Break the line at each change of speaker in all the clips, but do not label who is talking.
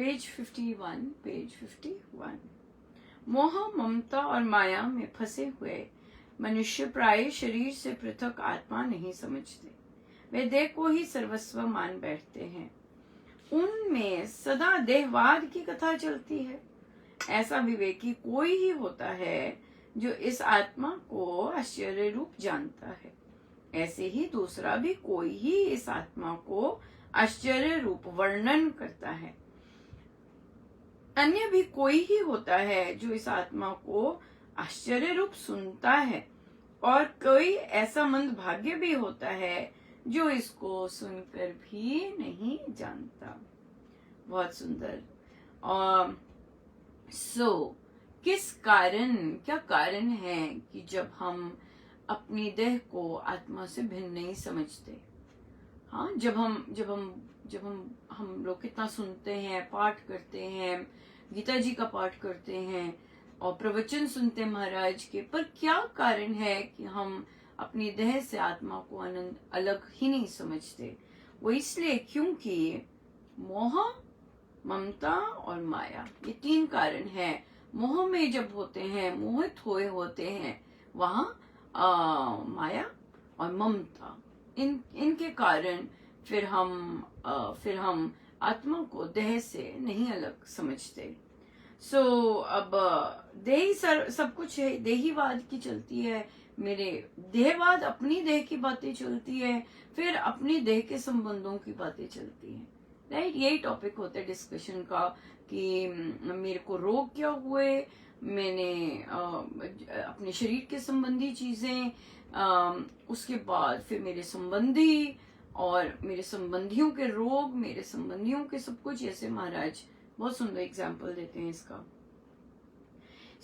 Page 51। मोह, ममता और माया में फंसे हुए मनुष्य प्राय शरीर से पृथक आत्मा नहीं समझते। वे देह को ही सर्वस्व मान बैठते हैं। उनमें सदा देहवाद की कथा चलती है। ऐसा विवेकी कोई ही होता है जो इस आत्मा को आश्चर्य रूप जानता है। ऐसे ही दूसरा भी कोई ही इस आत्मा को आश्चर्य रूप वर्णन करता है। अन्य भी कोई ही होता है जो इस आत्मा को आश्चर्य रूप सुनता है, और कोई ऐसा मंद भाग्य भी होता है जो इसको सुनकर भी नहीं जानता। बहुत सुंदर। और क्या कारण है कि जब हम अपनी देह को आत्मा से भिन्न नहीं समझते? हाँ, जब हम लोग कितना सुनते हैं, पाठ करते हैं, गीता जी का पाठ करते हैं और प्रवचन सुनते हैं महाराज के, पर क्या कारण है कि हम अपनी देह से आत्मा को अलग ही नहीं समझते? वो इसलिए क्योंकि मोह, ममता और माया, ये 3 कारण है। मोह में जब होते हैं, मोहित हुए होते हैं, वहां माया और ममता, इनके कारण फिर हम आत्मा को देह से नहीं अलग समझते। अब देही सब कुछ है, देहीवाद की चलती है, मेरे देहवाद अपनी देह की बातें चलती है, फिर अपनी देह के संबंधों की बातें चलती है। राइट, यही टॉपिक होता है डिस्कशन का कि मेरे को रोग क्या हुए, मैंने अपने शरीर के संबंधी चीजें, उसके बाद फिर मेरे संबंधी और मेरे संबंधियों के रोग, मेरे संबंधियों के सब कुछ। ऐसे महाराज बहुत सुंदर एग्जाम्पल देते हैं इसका।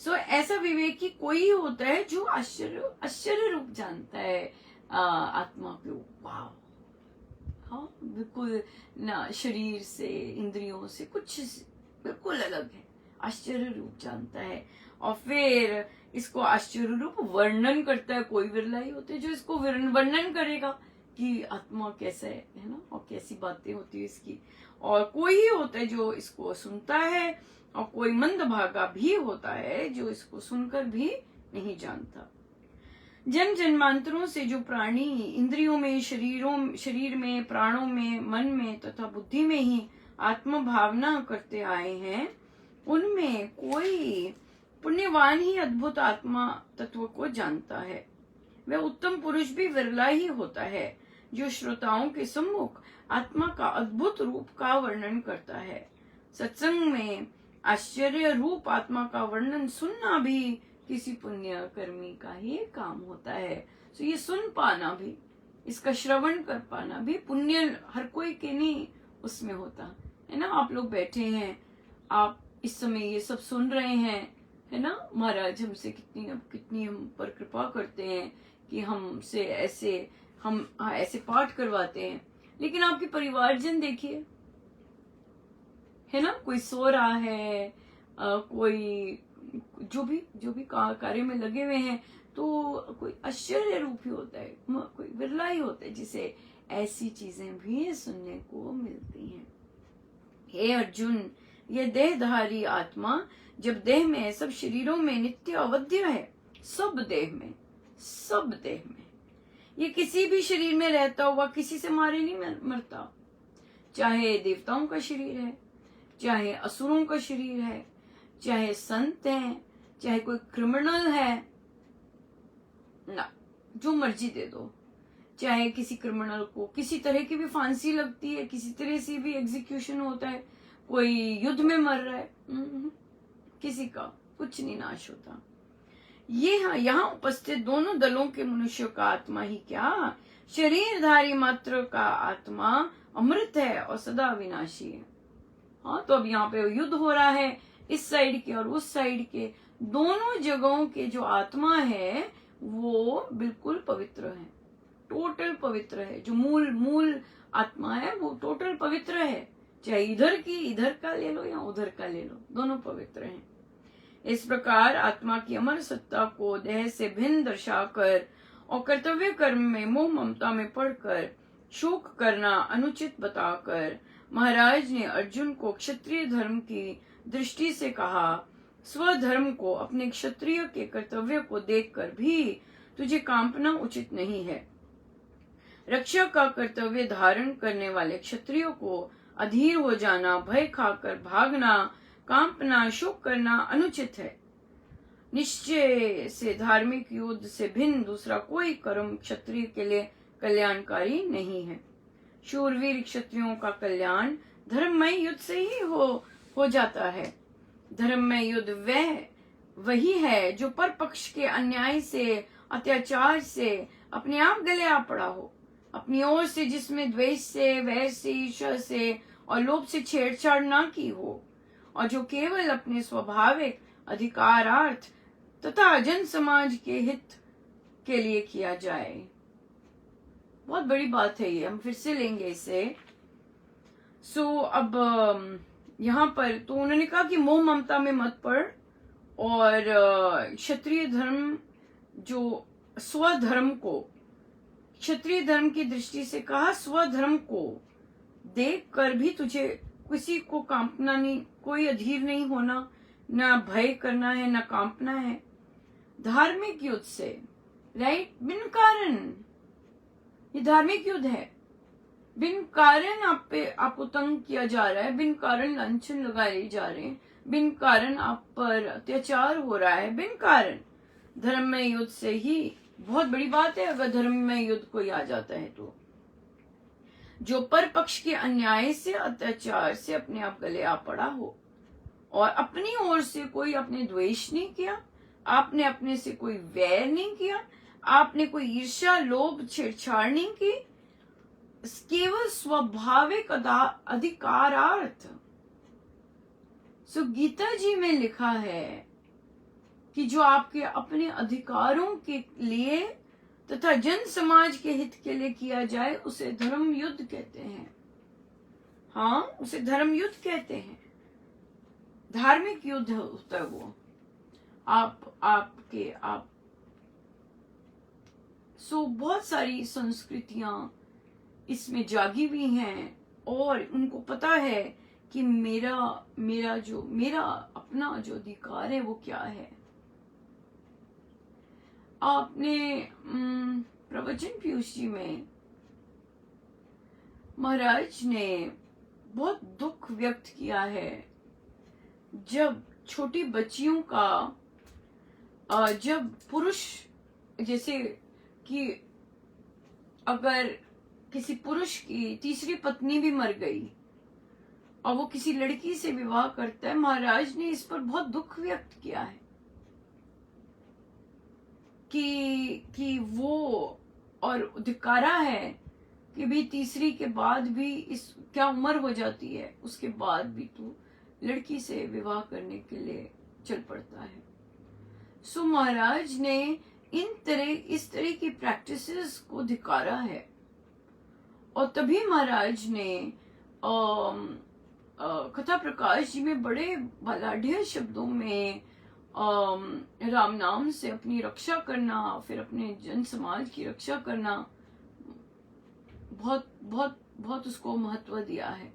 ऐसा विवेकी कोई ही होता है जो आश्चर्य रूप जानता है आत्मा को। वाह, हाँ, बिल्कुल ना, शरीर से, इंद्रियों से कुछ बिल्कुल अलग है, आश्चर्य रूप जानता है, और फिर इसको आश्चर्य रूप वर्णन करता है। कोई विरला ही होते जो इसको वर्णन करेगा कि आत्मा कैसा है ना, और कैसी बातें होती है इसकी। और कोई ही होता है जो इसको सुनता है, और कोई मंदभागा भी होता है जो इसको सुनकर भी नहीं जानता। जन्मांतरों से जो प्राणी इंद्रियों में, शरीर में, प्राणों में, मन में तथा बुद्धि में ही आत्म भावना करते आए हैं, उनमें कोई पुण्यवान ही अद्भुत आत्मा तत्व को जानता है। वह उत्तम पुरुष भी विरला ही होता है जो श्रोताओं के सम्मुख आत्मा का अद्भुत रूप का वर्णन करता है। सत्संग में आश्चर्य रूप आत्मा का वर्णन सुनना भी किसी पुण्य कर्मी का ही काम होता है। तो ये सुन पाना भी, इसका श्रवण कर पाना भी पुण्य हर कोई के नहीं उसमें होता है ना। आप लोग बैठे हैं, आप इस समय ये सब सुन रहे हैं, है ना। महाराज हमसे कितनी हम पर कृपा करते हैं कि हमसे ऐसे पाठ करवाते हैं। लेकिन आपके परिवारजन देखिए, है ना, कोई सो रहा है, कोई जो भी कार्य में लगे हुए हैं, तो कोई आश्चर्य रूप ही होता है, कोई विरला ही होता है जिसे ऐसी चीजें भी सुनने को मिलती हैं। हे अर्जुन, ये देहधारी आत्मा जब देह में, सब शरीरों में नित्य अवध्य है, सब देह में, ये किसी भी शरीर में रहता हुआ किसी से मारे नहीं मरता। चाहे देवताओं का शरीर है, चाहे असुरों का शरीर है, चाहे संत हैं, चाहे कोई क्रिमिनल है ना, जो मर्जी दे दो। चाहे किसी क्रिमिनल को किसी तरह की भी फांसी लगती है, किसी तरह से भी एग्जीक्यूशन होता है, कोई युद्ध में मर रहा है, किसी का कुछ नहीं नाश होता। ये यहाँ उपस्थित दोनों दलों के मनुष्यों का आत्मा ही क्या, शरीरधारी मात्र का आत्मा अमृत है और सदा विनाशी है। हाँ, तो अब यहाँ पे युद्ध हो रहा है, इस साइड के और उस साइड के, दोनों जगहों के जो आत्मा है वो बिल्कुल पवित्र है, टोटल पवित्र है। जो मूल आत्मा है वो टोटल पवित्र है। चाहे इधर का ले लो या उधर का ले लो, दोनों पवित्र हैं। इस प्रकार आत्मा की अमर सत्ता को देह से भिन्न दर्शाकर और कर्तव्य कर्म में मोह ममता में पड़कर शोक करना अनुचित बताकर महाराज ने अर्जुन को क्षत्रिय धर्म की दृष्टि से कहा, स्वधर्म को, अपने क्षत्रिय के कर्तव्य को देखकर भी तुझे कांपना उचित नहीं है। रक्षा का कर्तव्य धारण करने वाले क्षत्रियों को अधीर हो जाना, भय खाकर भागना, कांपना, शोक करना अनुचित है। निश्चय से धार्मिक युद्ध से भिन्न दूसरा कोई कर्म क्षत्रिय के लिए कल्याणकारी नहीं है। शूरवीर क्षत्रियों का कल्याण धर्ममय युद्ध से ही हो जाता है। धर्ममय युद्ध वही है जो पर पक्ष के अन्याय से, अत्याचार से अपने आप गले आ पड़ा हो, अपनी ओर से, जिसमें द्वेष से, वैर से, ईर्ष्या से और लोभ से छेड़छाड़ ना की हो, और जो केवल अपने स्वाभाविक अधिकारार्थ तथा जन समाज के हित के लिए किया जाए। बहुत बड़ी बात है ये, हम फिर से लेंगे इसे। अब यहाँ पर तो उन्होंने कहा कि मोह ममता में मत पड़, और क्षत्रिय धर्म जो स्वधर्म को, क्षत्रिय धर्म की दृष्टि से कहा, स्वधर्म को देख कर भी तुझे किसी को कांपना नहीं, कोई अधीर नहीं होना, ना भय करना है, ना कांपना है। धार्मिक युद्ध से, राइट, बिन कारण, ये धार्मिक युद्ध है। बिन कारण आपको तंग किया जा रहा है, बिन कारण लांछन लगाए जा रहे हैं, बिन कारण आप पर अत्याचार हो रहा है, बिन कारण। धर्म में युद्ध से ही बहुत बड़ी बात है अगर धर्म में युद्ध कोई आ जाता है तो। जो पर पक्ष के अन्याय से, अत्याचार से अपने आप गले आ पड़ा हो, और अपनी ओर से कोई आपने द्वेष नहीं किया, आपने अपने से कोई वैर नहीं किया, आपने कोई ईर्ष्या, लोभ, छेड़छाड़ नहीं की, केवल स्वाभाविक अधिकारार्थ। गीता जी में लिखा है कि जो आपके अपने अधिकारों के लिए तथा जन समाज के हित के लिए किया जाए उसे धर्म युद्ध कहते हैं। हाँ, उसे धर्म युद्ध कहते हैं। धार्मिक युद्ध होता है वो। आप बहुत सारी संस्कृतियां इसमें जागी हुई हैं, और उनको पता है कि मेरा अपना जो अधिकार है वो क्या है। आपने प्रवचन पीयूष जी में महाराज ने बहुत दुख व्यक्त किया है जब छोटी बच्चियों का, जब पुरुष, जैसे कि अगर किसी पुरुष की तीसरी पत्नी भी मर गई और वो किसी लड़की से विवाह करता है, महाराज ने इस पर बहुत दुख व्यक्त किया है कि वो, और धिक्कारा है कि भी तीसरी के बाद भी इस क्या उम्र हो जाती है, उसके बाद भी तू लड़की से विवाह करने के लिए चल पड़ता है। महाराज ने इस तरह की प्रैक्टिसेस को धिक्कारा है, और तभी महाराज ने कथा प्रकाश जी में बड़े बलाढ्य शब्दों में राम नाम से अपनी रक्षा करना, फिर अपने जन समाज की रक्षा करना, बहुत बहुत बहुत उसको महत्व दिया है।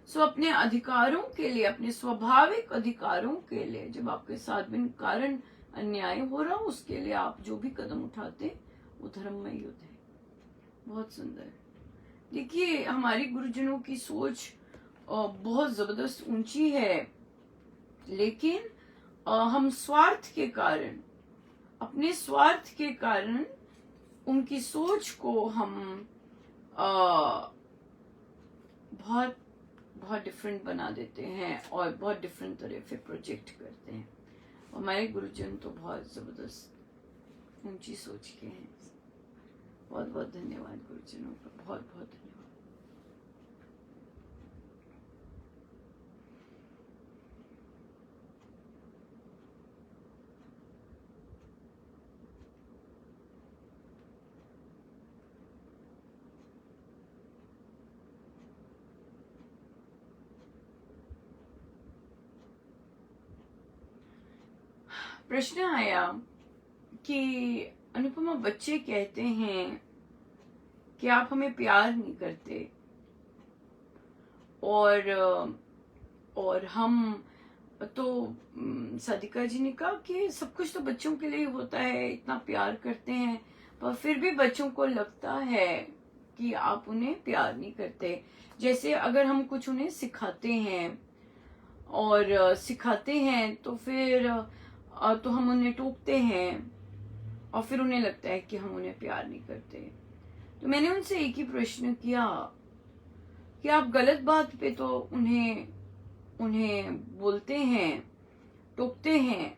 अपने अधिकारों के लिए, अपने स्वाभाविक अधिकारों के लिए, जब आपके साथ बिन कारण अन्याय हो रहा, उसके लिए आप जो भी कदम उठाते वो धर्ममय युद्ध है। बहुत सुंदर। देखिए, हमारे गुरुजनों की सोच बहुत जबरदस्त ऊंची है, लेकिन हम स्वार्थ के कारण, अपने स्वार्थ के कारण उनकी सोच को हम बहुत बहुत डिफरेंट बना देते हैं और बहुत डिफरेंट तरह से प्रोजेक्ट करते हैं। हमारे गुरुजन तो बहुत जबरदस्त ऊंची सोच के हैं। बहुत बहुत धन्यवाद गुरुजनों का, बहुत बहुत धन्यवाद। प्रश्न आया कि अनुपमा, बच्चे कहते हैं कि आप हमें प्यार नहीं करते, और हम तो सादिका जी ने कहा कि सब कुछ तो बच्चों के लिए होता है, इतना प्यार करते हैं, पर फिर भी बच्चों को लगता है कि आप उन्हें प्यार नहीं करते। जैसे अगर हम कुछ उन्हें सिखाते हैं तो फिर तो हम उन्हें टोकते हैं और फिर उन्हें लगता है कि हम उन्हें प्यार नहीं करते। तो मैंने उनसे एक ही प्रश्न किया कि आप गलत बात पे तो उन्हें बोलते हैं, टोकते हैं,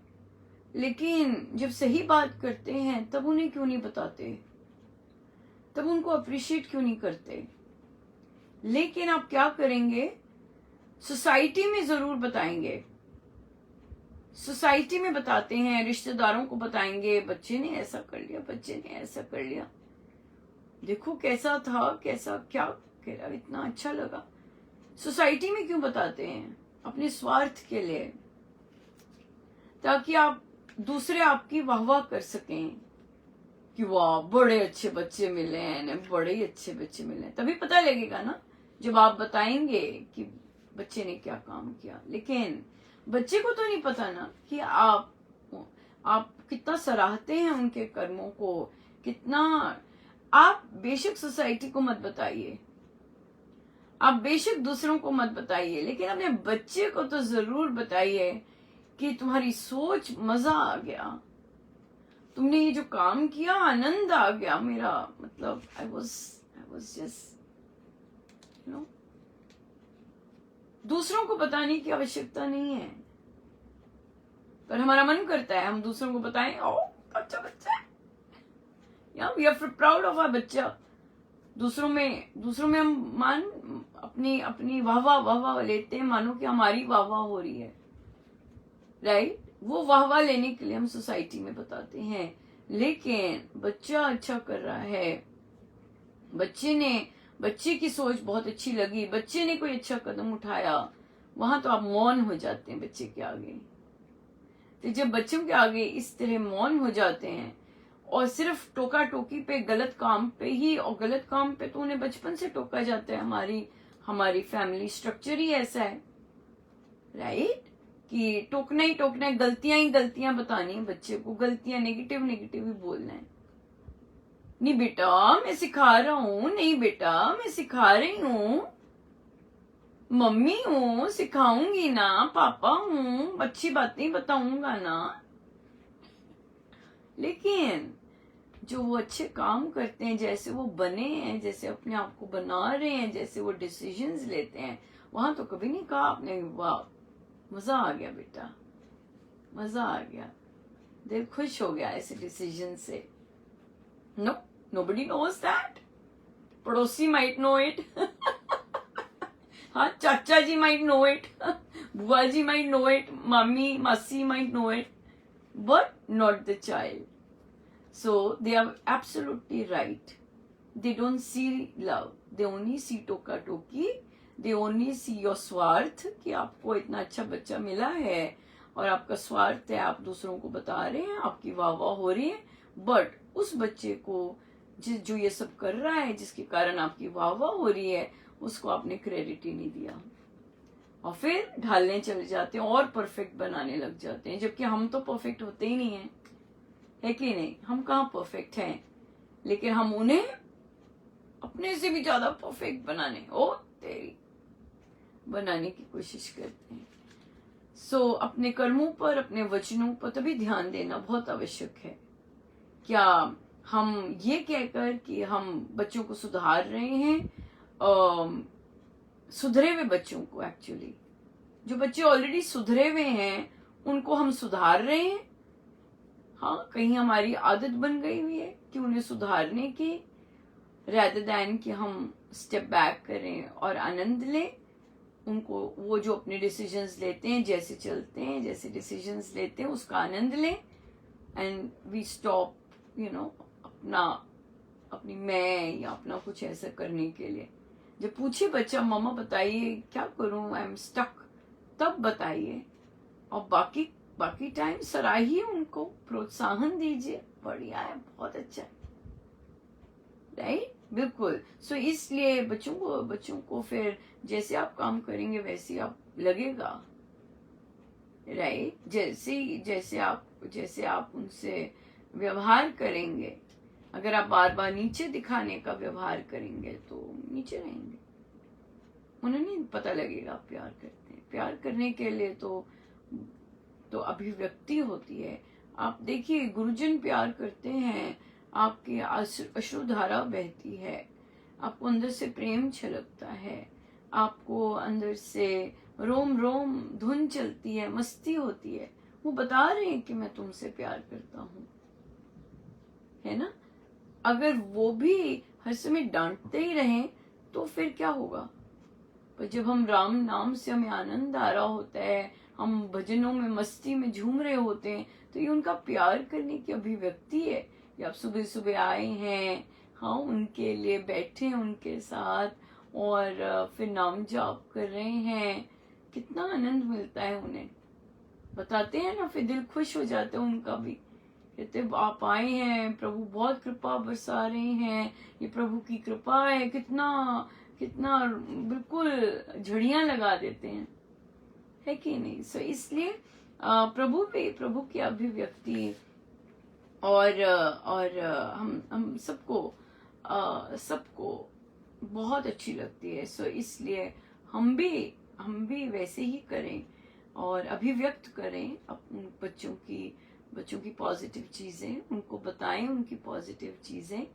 लेकिन जब सही बात करते हैं तब उन्हें क्यों नहीं बताते, तब उनको अप्रिशिएट क्यों नहीं करते? लेकिन आप क्या करेंगे, सोसाइटी में जरूर बताएंगे, सोसाइटी में बताते हैं, रिश्तेदारों को बताएंगे, बच्चे ने ऐसा कर लिया, बच्चे ने ऐसा कर लिया, देखो कैसा था, कैसा क्या कह रहा, इतना अच्छा लगा। सोसाइटी में क्यों बताते हैं? अपने स्वार्थ के लिए, ताकि आप दूसरे आपकी वाहवाह कर सकें कि वाह बड़े अच्छे बच्चे मिले हैं, बड़े ही अच्छे बच्चे मिले हैं। तभी पता लगेगा ना जब आप बताएंगे कि बच्चे ने क्या काम किया। लेकिन बच्चे को तो नहीं पता ना कि आप कितना सराहते हैं उनके कर्मों को, कितना। आप बेशक सोसाइटी को मत बताइए, आप बेशक दूसरों को मत बताइए, लेकिन अपने बच्चे को तो जरूर बताइए कि तुम्हारी सोच, मजा आ गया, तुमने ये जो काम किया, आनंद आ गया मेरा, मतलब आई वॉज जस्ट दूसरों को बताने की आवश्यकता नहीं है, पर हमारा मन करता है हम दूसरों को बताएं, ओ अच्छा बच्चा है, या we are proud of our bachcha. दूसरों में हम अपनी वाहवाह लेते हैं, मानो कि हमारी वाहवाह हो रही है, राइट। वो वाहवाह लेने के लिए हम सोसाइटी में बताते हैं। लेकिन बच्चा अच्छा कर रहा है, बच्चे की सोच बहुत अच्छी लगी, बच्चे ने कोई अच्छा कदम उठाया, वहां तो आप मौन हो जाते हैं बच्चे के आगे। तो जब बच्चों के आगे इस तरह मौन हो जाते हैं और सिर्फ टोका टोकी पे, गलत काम पे ही, और गलत काम पे तो उन्हें बचपन से टोका जाता है, हमारी फैमिली स्ट्रक्चर ही ऐसा है, राइट, कि टोकना ही टोकना है, गलतियां ही गलतियां बतानी है बच्चे को, गलतियां नेगेटिव ही बोलना है। नहीं बेटा मैं सिखा रहा हूं, नहीं बेटा मैं सिखा रही हूं, मम्मी हूं, सिखाऊंगी ना, पापा हूं, अच्छी बातें बताऊंगा ना। लेकिन जो वो अच्छे काम करते हैं, जैसे वो बने हैं, जैसे अपने आप को बना रहे हैं, जैसे वो डिसीजंस लेते हैं, वहां तो कभी नहीं कहा आपने वाह मजा आ गया बेटा, मजा आ गया, दिल खुश हो गया ऐसे डिसीजन से। No, nobody knows that. Padosi might know it हाँ, चाचा जी माइट नो इट, बुआ जी माइट नो इट, मामी मासी might know it, but not the child. So they are absolutely right. They don't see love. They only see toka toki. They only see your स्वार्थ, कि आपको इतना अच्छा बच्चा मिला है और आपका स्वार्थ है, आप दूसरों को बता रहे हैं, आपकी वाह वाह हो रही है, बट उस बच्चे को जो ये सब कर रहा है, जिसके कारण आपकी वाह वाह हो रही है, उसको आपने क्रेडिट ही नहीं दिया, और फिर ढालने चले जाते हैं और परफेक्ट बनाने लग जाते हैं, जबकि हम तो परफेक्ट होते ही नहीं है कि नहीं? हम कहाँ परफेक्ट हैं, लेकिन हम उन्हें अपने से भी ज्यादा परफेक्ट बनाने की कोशिश करते हैं। सो अपने कर्मों पर, अपने वचनों पर तभी ध्यान देना बहुत आवश्यक है। क्या हम ये कहकर कि हम बच्चों को सुधार रहे हैं, सुधरे हुए बच्चों को, एक्चुअली जो बच्चे ऑलरेडी सुधरे हुए हैं उनको हम सुधार रहे हैं। हाँ, कहीं हमारी आदत बन गई हुई है कि उन्हें सुधारने की, rather than कि हम स्टेप बैक करें और आनंद लें उनको, वो जो अपने डिसीजंस लेते हैं, जैसे चलते हैं, जैसे डिसीजंस लेते हैं, उसका आनंद लें, एंड वी स्टॉप अपनी मैं या अपना कुछ ऐसा करने के लिए। जब पूछे बच्चा मम्मा बताइए क्या करूं, आई एम स्टक, तब बताइए, और बाकी टाइम सराहिए, उनको प्रोत्साहन दीजिए, बढ़िया है, बहुत अच्छा है, राइट। बिल्कुल। सो इसलिए बच्चों को फिर जैसे आप काम करेंगे वैसे आप लगेगा, राइट। जैसे आप उनसे व्यवहार करेंगे, अगर आप बार बार नीचे दिखाने का व्यवहार करेंगे तो नीचे रहेंगे, उन्हें नहीं पता लगेगा आप प्यार करते हैं। प्यार करने के लिए तो अभिव्यक्ति होती है। आप देखिए, गुरुजन प्यार करते हैं, आपकी अश्रुधारा बहती है, आपको अंदर से प्रेम छलकता है, आपको अंदर से रोम रोम धुन चलती है, मस्ती होती है। वो बता रहे हैं कि मैं तुमसे प्यार करता हूँ, है ना। अगर वो भी हर समय डांटते ही रहें तो फिर क्या होगा। पर जब हम राम नाम से हमें आनंद आ रहा होता है, हम भजनों में मस्ती में झूम रहे होते हैं, तो ये उनका प्यार करने की अभिव्यक्ति है। ये आप सुबह सुबह आए हैं, हाँ, उनके लिए बैठे हैं उनके साथ, और फिर नाम जाप कर रहे हैं, कितना आनंद मिलता है उन्हें। बताते हैं ना, फिर दिल खुश हो जाता है उनका भी। कहते आप आए हैं, प्रभु बहुत कृपा बरसा रहे हैं, ये प्रभु की कृपा है। कितना कितना बिल्कुल झड़ियां लगा देते हैं, है कि नहीं। सो इसलिए प्रभु की अभिव्यक्ति और हम सबको बहुत अच्छी लगती है। सो इसलिए हम भी वैसे ही करें और अभिव्यक्त करें अपने बच्चों की पॉजिटिव चीजें, उनको बताएं उनकी पॉजिटिव चीजें,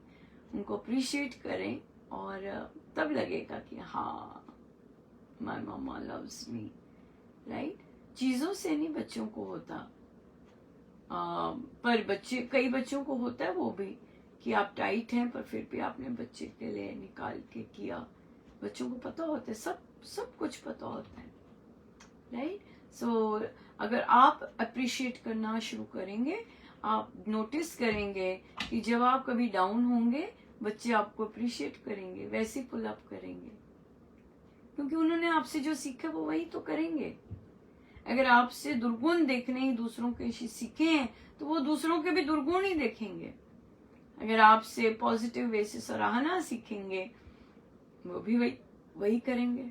उनको अप्रिशिएट करें, और तब लगेगा कि हाँ, my mama loves me, right. चीजों से नहीं बच्चों को होता, पर कई बच्चों को होता है वो भी, कि आप टाइट हैं पर फिर भी आपने बच्चे के लिए निकाल के किया। बच्चों को पता होता है, सब कुछ पता होता है, राइट। सो अगर आप अप्रिशिएट करना शुरू करेंगे, आप नोटिस करेंगे कि जब आप कभी डाउन होंगे, बच्चे आपको अप्रिशिएट करेंगे, वैसे पुल अप करेंगे, क्योंकि उन्होंने आपसे जो सीखा वो वही तो करेंगे। अगर आपसे दुर्गुण देखने ही दूसरों के सीखे हैं, तो वो दूसरों के भी दुर्गुण ही देखेंगे। अगर आपसे पॉजिटिव वे से सराहना सीखेंगे, वो भी वही करेंगे,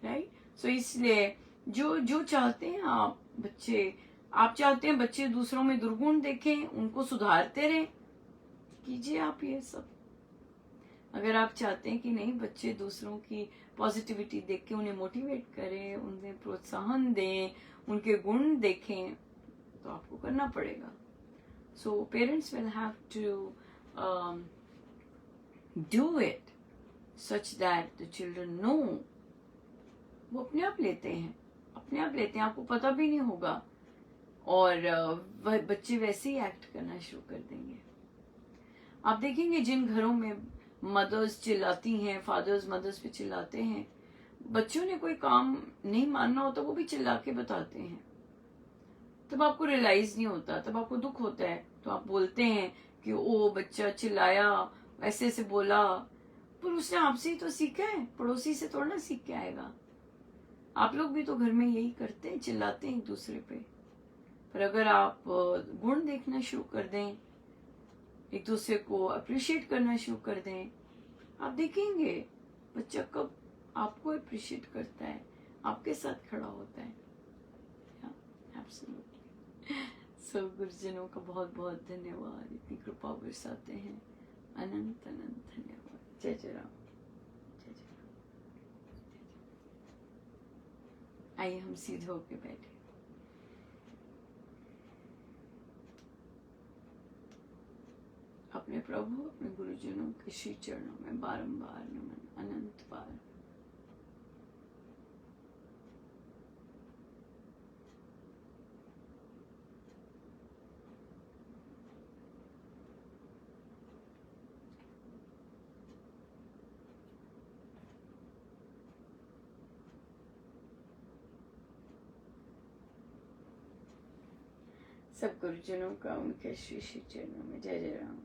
राइट। सो इसलिए जो चाहते हैं आप चाहते हैं बच्चे दूसरों में दुर्गुण देखें, उनको सुधारते रहें, कीजिए आप ये सब। अगर आप चाहते हैं कि नहीं, बच्चे दूसरों की पॉजिटिविटी देख के उन्हें मोटिवेट करें, उन्हें प्रोत्साहन दें, उनके गुण देखें, तो आपको करना पड़ेगा। So parents will have to do it such that the children know. वो अपने आप लेते हैं, आपको पता भी नहीं होगा, और वह बच्चे वैसे ही एक्ट करना शुरू कर देंगे। आप देखेंगे जिन घरों में मदर्स चिल्लाती हैं, फादर्स मदर्स पे चिल्लाते हैं, बच्चों ने कोई काम नहीं मानना होता, वो भी चिल्ला के बताते हैं। तब आपको रियलाइज नहीं होता, तब आपको दुख होता है, तो आप बोलते हैं कि ओ बच्चा चिल्लाया, ऐसे से बोला, पर उसने आपसे ही तो सीखा है, पड़ोसी से थोड़ा ना सीख के आएगा। आप लोग भी तो घर में यही करते हैं, चिल्लाते हैं एक दूसरे पे। पर अगर आप गुण देखना शुरू कर दें, एक दूसरे को अप्रिशिएट करना शुरू कर दें, आप देखेंगे बच्चा कब आपको अप्रिशिएट करता है, आपके साथ खड़ा होता है। सो गुरुजनों का बहुत बहुत धन्यवाद, इतनी कृपा बरसाते हैं, अनंत अनंत धन्यवाद। जय जय राम, जय जय राम। आइए हम सीधे होके बैठे। अपने प्रभु, अपने गुरुजनों के श्री चरणों में बारंबार नमन, अनंत बार। सब गुरुजनों का उनके श्री श्री चरणों में जय जय राम।